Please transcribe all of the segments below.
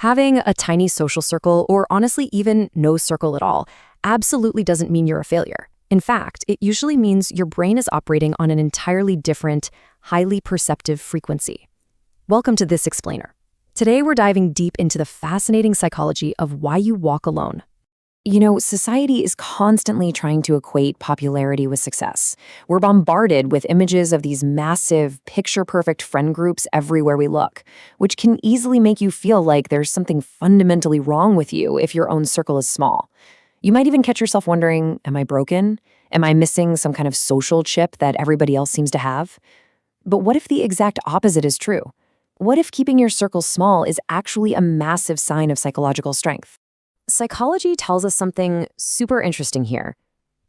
Having a tiny social circle, or honestly even no circle at all, absolutely doesn't mean you're a failure. In fact, it usually means your brain is operating on an entirely different, highly perceptive frequency. Welcome to This Explainer. Today we're diving deep into the fascinating psychology of why you walk alone. You know, society is constantly trying to equate popularity with success. We're bombarded with images of these massive, picture-perfect friend groups everywhere we look, which can easily make you feel like there's something fundamentally wrong with you if your own circle is small. You might even catch yourself wondering, am I broken? Am I missing some kind of social chip that everybody else seems to have? But what if the exact opposite is true? What if keeping your circle small is actually a massive sign of psychological strength? Psychology tells us something super interesting here.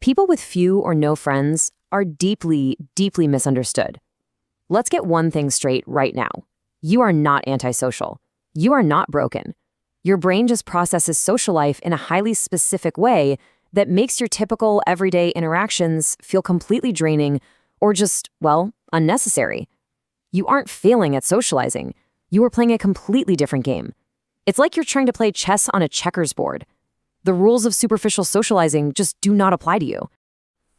People with few or no friends are deeply, deeply misunderstood. Let's get one thing straight right now. You are not antisocial. You are not broken. Your brain just processes social life in a highly specific way that makes your typical everyday interactions feel completely draining or just, well, unnecessary. You aren't failing at socializing. You are playing a completely different game. It's like you're trying to play chess on a checkers board. The rules of superficial socializing just do not apply to you.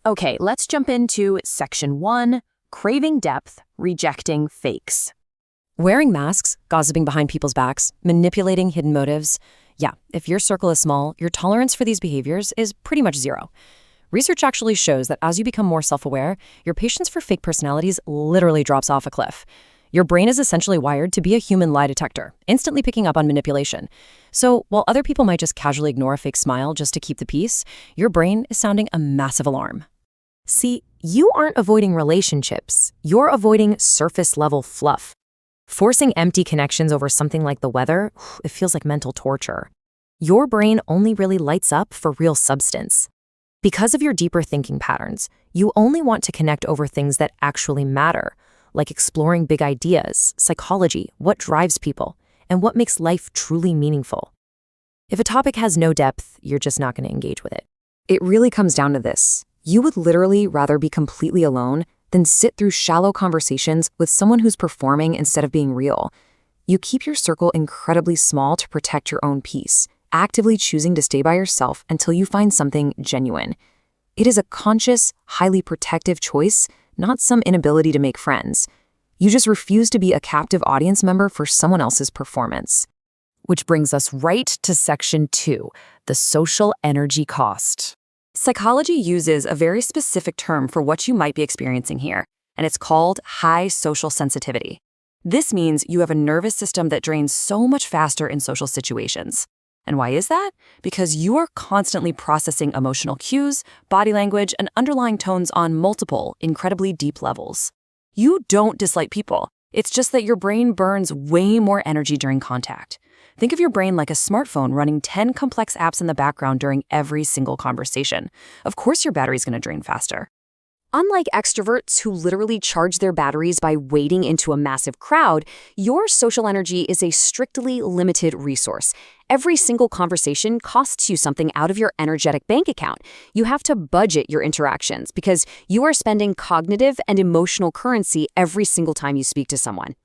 Okay, let's jump into Section 1, Craving Depth, Rejecting Fakes. Wearing masks, gossiping behind people's backs, manipulating hidden motives. Yeah, if your circle is small, your tolerance for these behaviors is pretty much zero. Research actually shows that as you become more self-aware, your patience for fake personalities literally drops off a cliff. Your brain is essentially wired to be a human lie detector, instantly picking up on manipulation. So while other people might just casually ignore a fake smile just to keep the peace, your brain is sounding a massive alarm. See, you aren't avoiding relationships. You're avoiding surface-level fluff. Forcing empty connections over something like the weather, it feels like mental torture. Your brain only really lights up for real substance. Because of your deeper thinking patterns, you only want to connect over things that actually matter, like exploring big ideas, psychology, what drives people, and what makes life truly meaningful. If a topic has no depth, you're just not going to engage with it. It really comes down to this. You would literally rather be completely alone than sit through shallow conversations with someone who's performing instead of being real. You keep your circle incredibly small to protect your own peace, actively choosing to stay by yourself until you find something genuine. It is a conscious, highly protective choice, not some inability to make friends. You just refuse to be a captive audience member for someone else's performance. Which brings us right to Section 2, the social energy cost. Psychology uses a very specific term for what you might be experiencing here, and it's called high social sensitivity. This means you have a nervous system that drains so much faster in social situations. And why is that? Because you are constantly processing emotional cues, body language, and underlying tones on multiple, incredibly deep levels. You don't dislike people. It's just that your brain burns way more energy during contact. Think of your brain like a smartphone running 10 complex apps in the background during every single conversation. Of course your battery's going to drain faster. Unlike extroverts who literally charge their batteries by wading into a massive crowd, your social energy is a strictly limited resource. Every single conversation costs you something out of your energetic bank account. You have to budget your interactions because you are spending cognitive and emotional currency every single time you speak to someone.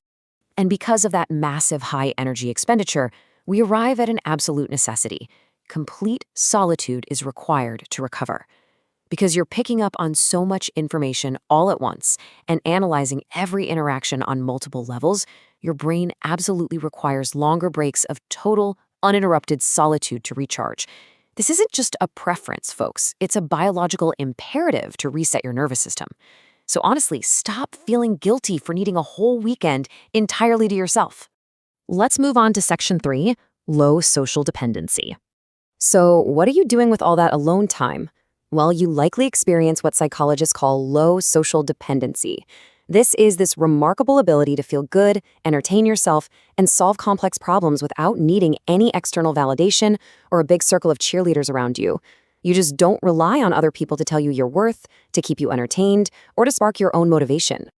And because of that massive high energy expenditure, we arrive at an absolute necessity. Complete solitude is required to recover. Because you're picking up on so much information all at once and analyzing every interaction on multiple levels, your brain absolutely requires longer breaks of total, uninterrupted solitude to recharge. This isn't just a preference, folks. It's a biological imperative to reset your nervous system. So honestly, stop feeling guilty for needing a whole weekend entirely to yourself. Let's move on to Section 3, low social dependency. So what are you doing with all that alone time? Well, you likely experience what psychologists call low social dependency. This is this remarkable ability to feel good, entertain yourself, and solve complex problems without needing any external validation or a big circle of cheerleaders around you. You just don't rely on other people to tell you your worth, to keep you entertained, or to spark your own motivation.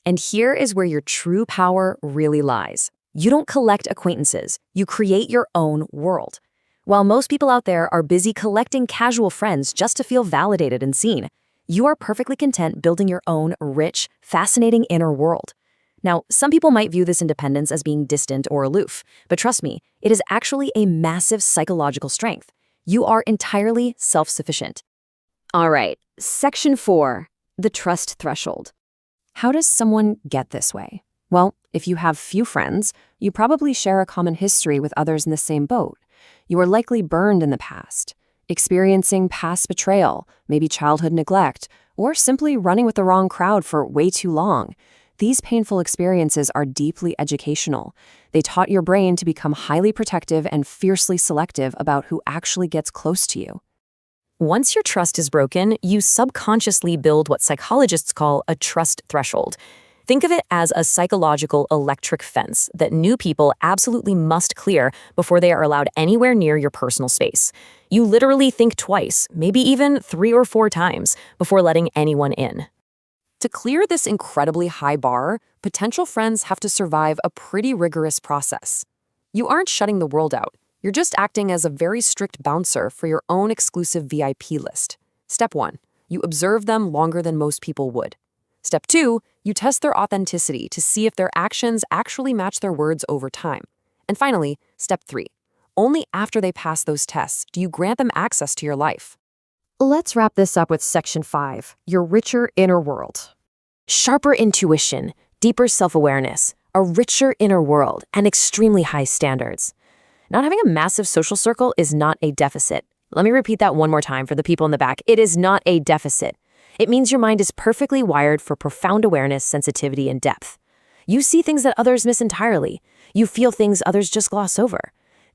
And here is where your true power really lies. You don't collect acquaintances, you create your own world. While most people out there are busy collecting casual friends just to feel validated and seen, you are perfectly content building your own rich, fascinating inner world. Now, some people might view this independence as being distant or aloof, but trust me, it is actually a massive psychological strength. You are entirely self-sufficient. All right, Section 4, the trust threshold. How does someone get this way? Well, if you have few friends, you probably share a common history with others in the same boat. You are likely burned in the past, experiencing past betrayal, maybe childhood neglect, or simply running with the wrong crowd for way too long. These painful experiences are deeply educational. They taught your brain to become highly protective and fiercely selective about who actually gets close to you. Once your trust is broken, you subconsciously build what psychologists call a trust threshold. Think of it as a psychological electric fence that new people absolutely must clear before they are allowed anywhere near your personal space. You literally think twice, maybe even 3 or 4 times, before letting anyone in. To clear this incredibly high bar, potential friends have to survive a pretty rigorous process. You aren't shutting the world out. You're just acting as a very strict bouncer for your own exclusive VIP list. Step 1, you observe them longer than most people would. Step 2, you test their authenticity to see if their actions actually match their words over time. And finally, Step 3, only after they pass those tests do you grant them access to your life. Let's wrap this up with Section 5, your richer inner world. Sharper intuition, deeper self-awareness, a richer inner world, and extremely high standards. Not having a massive social circle is not a deficit. Let me repeat that one more time for the people in the back. It is not a deficit. It means your mind is perfectly wired for profound awareness, sensitivity, and depth. You see things that others miss entirely. You feel things others just gloss over.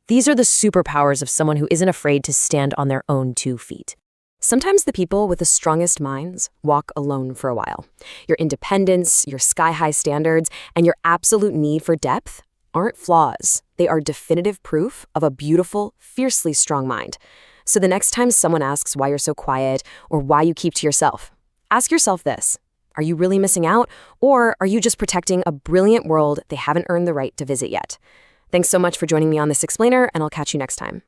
These are the superpowers of someone who isn't afraid to stand on their own 2 feet. Sometimes the people with the strongest minds walk alone for a while. Your independence, your sky-high standards, and your absolute need for depth aren't flaws. They are definitive proof of a beautiful, fiercely strong mind. So the next time someone asks why you're so quiet or why you keep to yourself, ask yourself this: are you really missing out, or are you just protecting a brilliant world they haven't earned the right to visit yet? Thanks so much for joining me on this explainer, and I'll catch you next time.